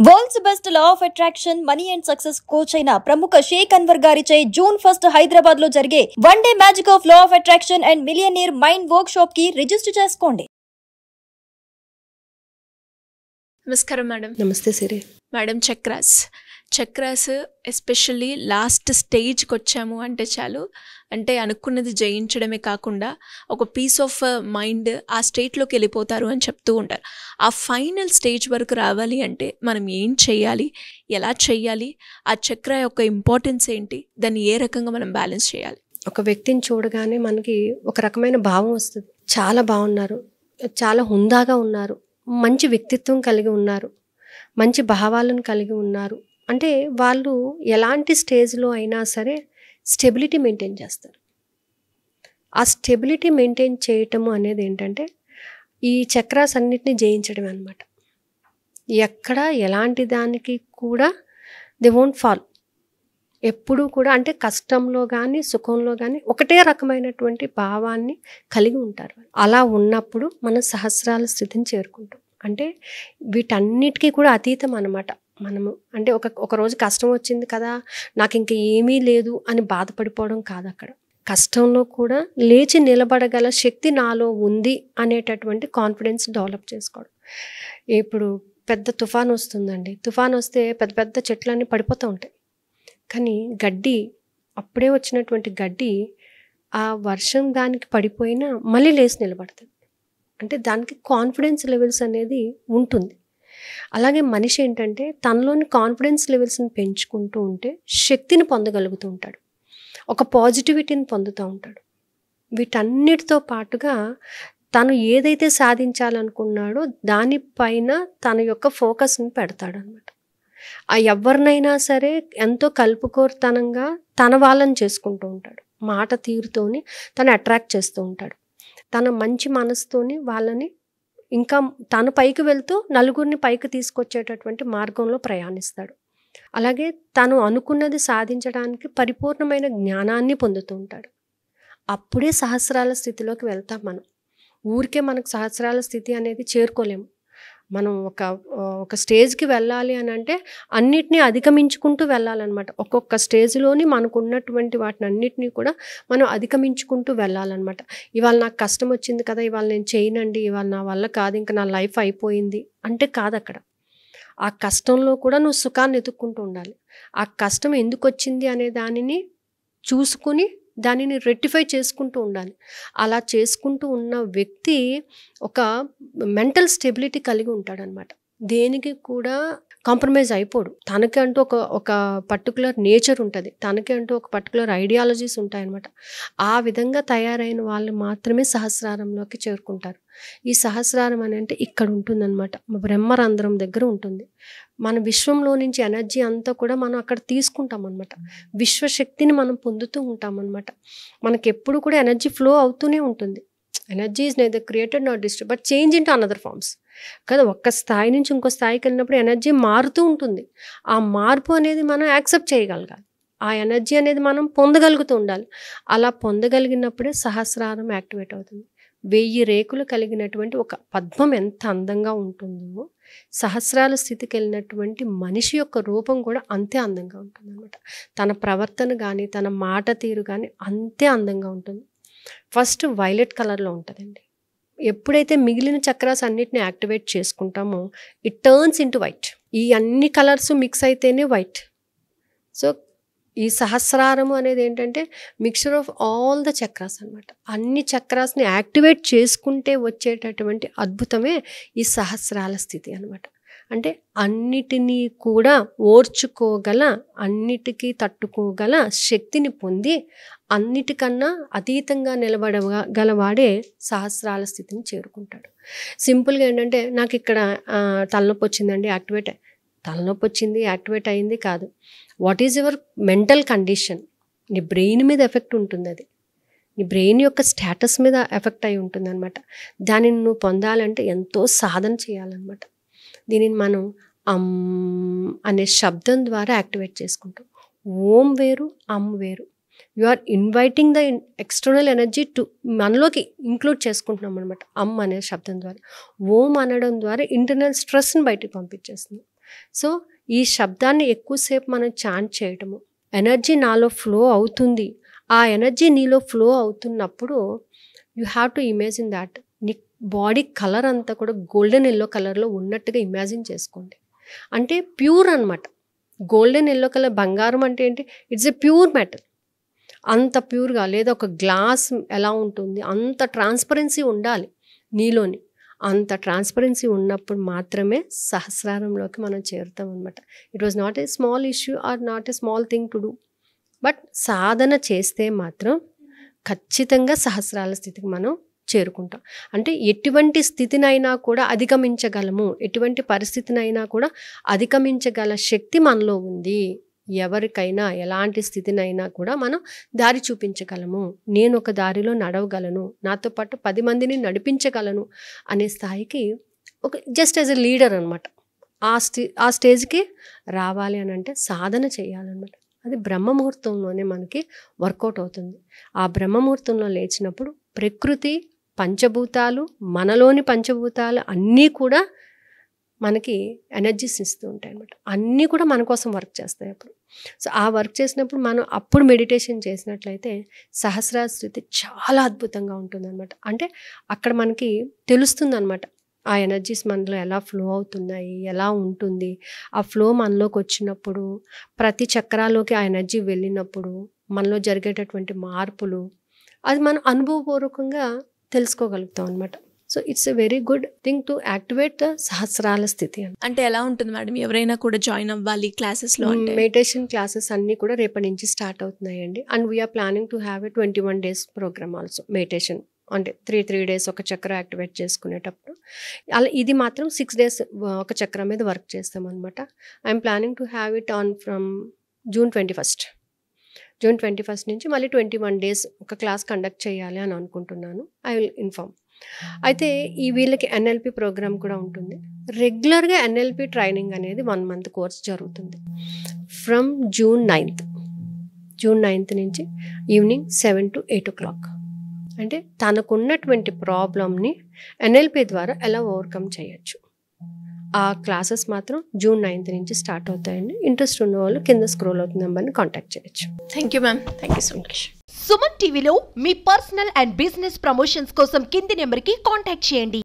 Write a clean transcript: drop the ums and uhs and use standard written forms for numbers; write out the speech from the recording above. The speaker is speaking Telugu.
World's best law of attraction money and success coach అయిన ప్రముఖ షేక్ అన్వర్ గారిచే జూన్ 1 హైదరాబాద్ లో జరిగే one day magic of law of attraction and millionaire mind work shop కి రిజిస్టర్ చేసుకోండి. నమస్కారం మేడం. నమస్తే సిరి. మేడం, చక్రాస్ ఎస్పెషల్లీ లాస్ట్ స్టేజ్కి వచ్చాము అంటే చాలు, అంటే అనుకున్నది జయించడమే కాకుండా ఒక పీస్ ఆఫ్ మైండ్ ఆ స్టేట్లోకి వెళ్ళిపోతారు అని చెప్తూ ఉంటారు. ఆ ఫైనల్ స్టేజ్ వరకు రావాలి అంటే మనం ఏం చేయాలి, ఎలా చేయాలి, ఆ చక్ర యొక్క ఇంపార్టెన్స్ ఏంటి, దాన్ని ఏ రకంగా మనం బ్యాలెన్స్ చేయాలి? ఒక వ్యక్తిని చూడగానే మనకి ఒక రకమైన భావం వస్తుంది. చాలా బాగున్నారు, చాలా హుందాగా ఉన్నారు, మంచి వ్యక్తిత్వం కలిగి ఉన్నారు, మంచి భావాలను కలిగి ఉన్నారు అంటే వాళ్ళు ఎలాంటి స్టేజ్లో అయినా సరే స్టెబిలిటీ మెయింటైన్ చేస్తారు. ఆ స్టెబిలిటీ మెయింటైన్ చేయటము అనేది ఏంటంటే ఈ చక్రాస్ అన్నిటిని జయించడం అనమాట. ఎక్కడ ఎలాంటి దానికి కూడా దే వోంట్ ఫాల్. ఎప్పుడూ కూడా అంటే కష్టంలో కానీ సుఖంలో కానీ ఒకటే రకమైనటువంటి భావాన్ని కలిగి ఉంటారు. అలా ఉన్నప్పుడు మనం సహస్రాల స్థితిని చేరుకుంటాం. అంటే వీటన్నిటికీ కూడా అతీతం అన్నమాట. మనము అంటే ఒక రోజు కష్టం వచ్చింది కదా, నాకు ఇంకా ఏమీ లేదు అని బాధపడిపోవడం కాదు. అక్కడ కష్టంలో కూడా లేచి నిలబడగల శక్తి నాలో ఉంది అనేటటువంటి కాన్ఫిడెన్స్ డెవలప్ చేసుకోవడం. ఇప్పుడు పెద్ద తుఫాన్ వస్తుందండి, తుఫాన్ వస్తే పెద్ద పెద్ద చెట్లన్నీ పడిపోతూ ఉంటాయి. కానీ గడ్డి, అప్పుడే వచ్చినటువంటి గడ్డి ఆ వర్షం దానికి పడిపోయినా మళ్ళీ లేచి నిలబడుతుంది. అంటే దానికి కాన్ఫిడెన్స్ లెవెల్స్ అనేది ఉంటుంది. అలాగే మనిషి ఏంటంటే తనలోని కాన్ఫిడెన్స్ లెవెల్స్ని పెంచుకుంటూ ఉంటే శక్తిని పొందగలుగుతూ ఉంటాడు, ఒక పాజిటివిటీని పొందుతూ ఉంటాడు. వీటన్నిటితో పాటుగా తను ఏదైతే సాధించాలనుకున్నాడో దానిపైన తన యొక్క ఫోకస్ని పెడతాడు అనమాట. ఆ ఎవరినైనా సరే ఎంతో కలుపుకోరుతనంగా తన వాళ్ళని చేసుకుంటూ ఉంటాడు. మాట తీరుతోని తను అట్రాక్ట్ చేస్తూ ఉంటాడు. తన మంచి మనసుతోని వాళ్ళని ఇంకా తను పైకి వెళ్తూ నలుగురిని పైకి తీసుకొచ్చేటటువంటి మార్గంలో ప్రయాణిస్తాడు. అలాగే తను అనుకున్నది సాధించడానికి పరిపూర్ణమైన జ్ఞానాన్ని పొందుతూ ఉంటాడు. అప్పుడే సహస్రాల స్థితిలోకి వెళ్తాం మనం. ఊరికే మనకు సహస్రాల స్థితి అనేది చేరుకోలేము. మనం ఒక స్టేజ్కి వెళ్ళాలి అని అంటే అన్నిటినీ అధిగమించుకుంటూ వెళ్ళాలన్నమాట. ఒక్కొక్క స్టేజ్లోని మనకు ఉన్నటువంటి వాటిని అన్నిటినీ కూడా మనం అధిగమించుకుంటూ వెళ్ళాలన్నమాట. ఇవాళ నాకు కష్టం వచ్చింది కదా, ఇవాళ నేను చేయనండి, ఇవాళ నా వల్ల కాదు, ఇంకా నా లైఫ్ అయిపోయింది అంటే కాదు. అక్కడ ఆ కష్టంలో కూడా నువ్వు సుఖాన్ని ఎత్తుక్కుంటూ ఉండాలి. ఆ కష్టం ఎందుకు వచ్చింది అనే దానిని చూసుకుని దానిని రెక్టిఫై చేసుకుంటూ ఉండాలి. అలా చేసుకుంటూ ఉన్న వ్యక్తి ఒక మెంటల్ స్టెబిలిటీ కలిగి ఉంటాడనమాట. దేనికి కూడా కాంప్రమైజ్ అయిపోడు. తనకంటూ ఒక పర్టికులర్ నేచర్ ఉంటుంది, తనకి అంటూ ఒక పర్టికులర్ ఐడియాలజీస్ ఉంటాయన్నమాట. ఆ విధంగా తయారైన వాళ్ళు మాత్రమే సహస్రారంలోకి చేరుకుంటారు. ఈ సహస్రారం అని అంటే ఇక్కడ ఉంటుందన్నమాట, బ్రహ్మరంధ్రం దగ్గర ఉంటుంది. మన విశ్వంలో నుంచి ఎనర్జీ అంతా కూడా మనం అక్కడ తీసుకుంటాం అనమాట. విశ్వశక్తిని మనం పొందుతూ ఉంటాం అనమాట. మనకి ఎప్పుడు కూడా ఎనర్జీ ఫ్లో అవుతూనే ఉంటుంది. Energy is neither created not destroyed but change into another forms కదా. ఒక్క స్థాయి నుంచి ఇంకో స్థాయికి వెళ్ళినప్పుడు ఎనర్జీ మారుతూ ఉంటుంది. ఆ మార్పు అనేది మనం యాక్సెప్ట్ చేయగలగాలి. ఆ ఎనర్జీ అనేది మనం పొందగలుగుతూ ఉండాలి. అలా పొందగలిగినప్పుడే సహస్రారం యాక్టివేట్ అవుతుంది. 1000 రేకులు కలిగినటువంటి ఒక పద్మం ఎంత అందంగా ఉంటుందో సహస్రాల స్థితికి వెళ్ళినటువంటి మనిషి యొక్క రూపం కూడా అంతే అందంగా ఉంటుంది అనమాట. తన ప్రవర్తన కానీ తన మాట తీరు కానీ అంతే అందంగా ఉంటుంది. ఫస్ట్ వైలెట్ కలర్లో ఉంటుందండి. ఎప్పుడైతే మిగిలిన చక్రాస్ అన్నిటిని యాక్టివేట్ చేసుకుంటామో ఇట్ టర్న్స్ ఇంటూ వైట్. ఈ అన్ని కలర్స్ మిక్స్ అయితేనే వైట్. సో ఈ సహస్రారము అనేది ఏంటంటే mixture of all the chakras అనమాట. అన్ని చక్రాస్ని యాక్టివేట్ చేసుకుంటే వచ్చేటటువంటి అద్భుతమే ఈ సహస్రాల స్థితి అనమాట. అంటే అన్నిటినీ కూడా ఓర్చుకోగల, అన్నిటికీ తట్టుకోగల శక్తిని పొంది అన్నిటికన్నా అతీతంగా నిలబడగలవాడే సహస్రాల స్థితిని చేరుకుంటాడు. సింపుల్గా ఏంటంటే నాకు ఇక్కడ తలనొప్పి వచ్చిందండి, తలనొప్పి వచ్చింది యాక్టివేట్ అయింది కాదు. What is your mental condition? నీ బ్రెయిన్ మీద ఎఫెక్ట్ ఉంటుంది. అది నీ బ్రెయిన్ యొక్క స్టేటస్ మీద ఎఫెక్ట్ అయి ఉంటుంది అనమాట. దానిని నువ్వు పొందాలంటే ఎంతో సాధన చేయాలన్నమాట. దీనిని మనం అనే శబ్దం ద్వారా యాక్టివేట్ చేసుకుంటాం. ఓం వేరు, వేరు. You are inviting the external energy to మనలోకి ఇంక్లూడ్ చేసుకుంటున్నాం అనమాట. అనే శబ్దం ద్వారా. ఓం అనడం ద్వారా ఇంటర్నల్ స్ట్రెస్ని బయటికి పంపించేస్తుంది. సో ఈ శబ్దాన్ని ఎక్కువసేపు మనం చాంట్ చేయటము, ఎనర్జీ నాలో ఫ్లో అవుతుంది, ఆ ఎనర్జీ నీలో ఫ్లో అవుతున్నప్పుడు you have to imagine that నీ బాడీ కలర్ అంతా కూడా గోల్డెన్ ఎల్లో కలర్లో ఉన్నట్టుగా ఇమాజిన్ చేసుకోండి. అంటే ప్యూర్ అనమాట. గోల్డెన్ ఎల్లో కలర్ బంగారం అంటే ఏంటి, ఇట్స్ ఎ ప్యూర్ మెటల్. అంత ప్యూర్గా, లేదా ఒక గ్లాస్ ఎలా ఉంటుంది అంత ట్రాన్స్పరెన్సీ ఉండాలి నీలోని. అంత ట్రాన్స్పరెన్సీ ఉన్నప్పుడు మాత్రమే సహస్రారంలోకి మనం చేరుతాం అనమాట. It was not a small issue or not a small thing to do. But సాధన చేస్తే మాత్రం ఖచ్చితంగా సహస్రాల స్థితికి మనం చేరుకుంటాం. అంటే ఎటువంటి స్థితినైనా కూడా అధిగమించగలము, ఎటువంటి పరిస్థితినైనా కూడా అధిగమించగల శక్తి మనలో ఉంది. ఎవరికైనా ఎలాంటి స్థితినైనా కూడా మనం దారి చూపించగలము. నేను ఒక దారిలో నడవగలను, నాతో పాటు 10 మందిని నడిపించగలను అనే స్థాయికి ఒక జస్ట్ యాజ్ ఎ లీడర్ అనమాట. ఆ స్టేజ్కి రావాలి అని అంటే సాధన చేయాలన్నమాట. అది బ్రహ్మముహూర్తంలోనే మనకి వర్కౌట్ అవుతుంది. ఆ బ్రహ్మముహూర్తంలో లేచినప్పుడు ప్రకృతి, పంచభూతాలు, మనలోని పంచభూతాలు అన్నీ కూడా మనకి ఎనర్జీస్ ఇస్తూ ఉంటాయి అన్నమాట. అన్నీ కూడా మన కోసం వర్క్ చేస్తాయి అప్పుడు. సో ఆ వర్క్ చేసినప్పుడు మనం అప్పుడు మెడిటేషన్ చేసినట్లయితే సహస్రార స్థితి చాలా అద్భుతంగా ఉంటుందన్నమాట. అంటే అక్కడ మనకి తెలుస్తుంది అనమాట ఆ ఎనర్జీస్ మనలో ఎలా ఫ్లో అవుతున్నాయి, ఎలా ఉంటుంది. ఆ ఫ్లో మనలోకి వచ్చినప్పుడు, ప్రతి చక్రాల్లోకి ఆ ఎనర్జీ వెళ్ళినప్పుడు మనలో జరిగేటటువంటి మార్పులు అది మనం అనుభవపూర్వకంగా తెలుసుకోగలుగుతాం అనమాట. So it's a very good thing to activate the సహస్రాల స్థితి. అంటే ఎలా ఉంటుంది మేడం, ఎవరైనా కూడా జాయిన్ అవ్వాలి క్లాసెస్లో? అంటే మెడిటేషన్ క్లాసెస్ అన్నీ కూడా రేపటి నుంచి స్టార్ట్ అవుతున్నాయండి. And we're planning to have a 21 days programme also. Meditation అంటే 3 days ఒక చక్ర యాక్టివేట్ చేసుకునేటప్పుడు, అలా ఇది మాత్రం 6 days ఒక చక్రం మీద వర్క్ చేస్తాం అనమాట. I'm planning to have it on from June 21st. June 21st నుంచి మళ్ళీ 21 days ఒక క్లాస్ కండక్ట్ చేయాలి అని అనుకుంటున్నాను. I will inform. అయితే ఈ వీళ్ళకి ఎన్ఎల్పి ప్రోగ్రామ్ కూడా ఉంటుంది. రెగ్యులర్గా ఎన్ఎల్పి ట్రైనింగ్ అనేది 1 month కోర్స్ జరుగుతుంది ఫ్రమ్ June 9th నుంచి ఈవినింగ్ 7 to 8 o'clock. అంటే తనకున్నటువంటి ప్రాబ్లమ్ని ఎన్ఎల్పి ద్వారా ఎలా ఓవర్కమ్ చేయొచ్చు. ఆ క్లాసెస్ మాత్రం June 9th నుంచి స్టార్ట్ అవుతాయండి. ఇంట్రెస్ట్ ఉన్న వాళ్ళు కింద స్క్రోల్ అవుతున్న నెంబర్ని కాంటాక్ట్ చేయొచ్చు. Thank you ma'am, thank you so much. Suman టీవీలో మీ పర్సనల్ అండ్ బిజినెస్ ప్రమోషన్స్ కోసం కింది నెంబర్కి కాంటాక్ట్ చేయండి.